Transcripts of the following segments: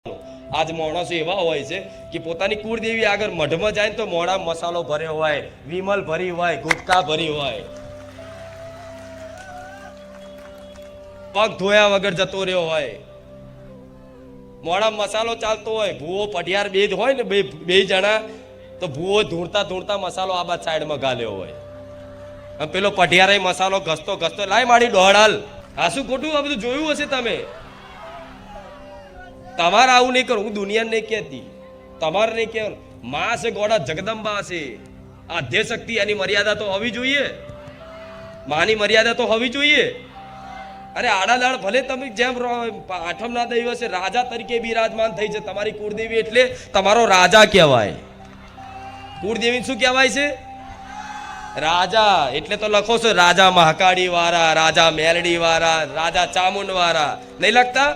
આજ માણસો એવા હોય છે કે પોતાની કુળદેવી આગળ મઢમાં જાય તો મોડા મસાલો ભર્યો હોય, વિમલ ભરી હોય, ગુટકા ભરી હોય, પગ ધોયા વગર જતો રહ્યો હોય, મોડા મસાલો ચાલતો હોય, ભૂવો પઢિયાર બે હોય ને બે જણા, તો ભૂવો ધૂળતા ધૂળતા મસાલો આ બાદ સાઈડમાં ગાલ્યો હોય, પેલો પઢિયારે મસાલો ઘસતો ઘસતો લાય મારી દોડાલ. આ શું ખોટું? આ બધું જોયું હશે તમે. તમારે આવું નહીં કરું, હું દુનિયા નહીં કહેતી, તમારે નહીં કહેવાનું. માં છે ગોડા, જગદંબા છે, આદ્ય શક્તિ, એની મર્યાદા તો હોવી જોઈએ, માની મર્યાદા તો હોવી જોઈએ. અરે આડાદાડ ભલે તમે જેમ આઠમના દિવસે રાજા તરીકે બિરાજમાન થઈ છે, તમારી કુળદેવી એટલે તમારો રાજા કહેવાય. કુળદેવી શું કહેવાય છે? રાજા. એટલે તો લખો છો રાજા મહાકાળી વાળા, રાજા મેલડી વાળા, રાજા ચામુંડ વાળા, નહીં લખતા?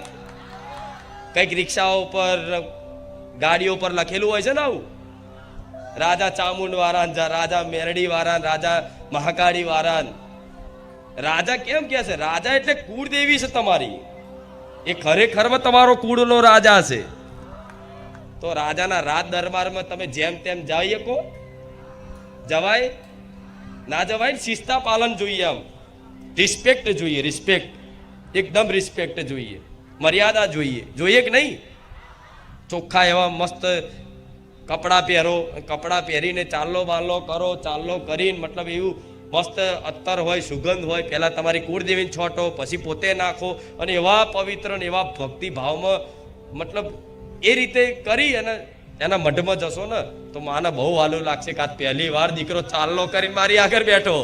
કઈક રિક્ષાઓ પર, ગાડીઓ પર લખેલું હોય છે ને આવું, રાજા ચામુંડ વાળા, રાજા મેરડી વાળા, રાજા મહાકાળી વાળા. રાજા કેમ કે છે? રાજા એટલે કુળદેવી છે તમારી, એ ખરેખરમાં તમારો કુળનો રાજા છે. તો રાજાના રાજ દરબારમાં તમે જેમ તેમ જઈ શકો? જવાય ના જવાય. શિસ્તા પાલન જોઈએ, આમ રિસ્પેક્ટ જોઈએ, રિસ્પેક્ટ, એકદમ રિસ્પેક્ટ જોઈએ, મર્યાદા જોઈએ. જોઈએ કે નહીં? ચોખ્ખા એવા મસ્ત કપડાં પહેરો, કપડાં પહેરીને ચાલો બાલો કરો, ચાલો કરીને મતલબ એવું મસ્ત અત્તર હોય, સુગંધ હોય, પહેલા તમારી કુળદેવીને છોટો, પછી પોતે નાખો, અને એવા પવિત્ર ને એવા ભક્તિ ભાવમાં મતલબ એ રીતે કરી અને એના મઢમાં જશો ને તો માને બહુ વાલું લાગશે કે આ પહેલી વાર દીકરો ચાલો કરીને મારી આગળ બેઠો.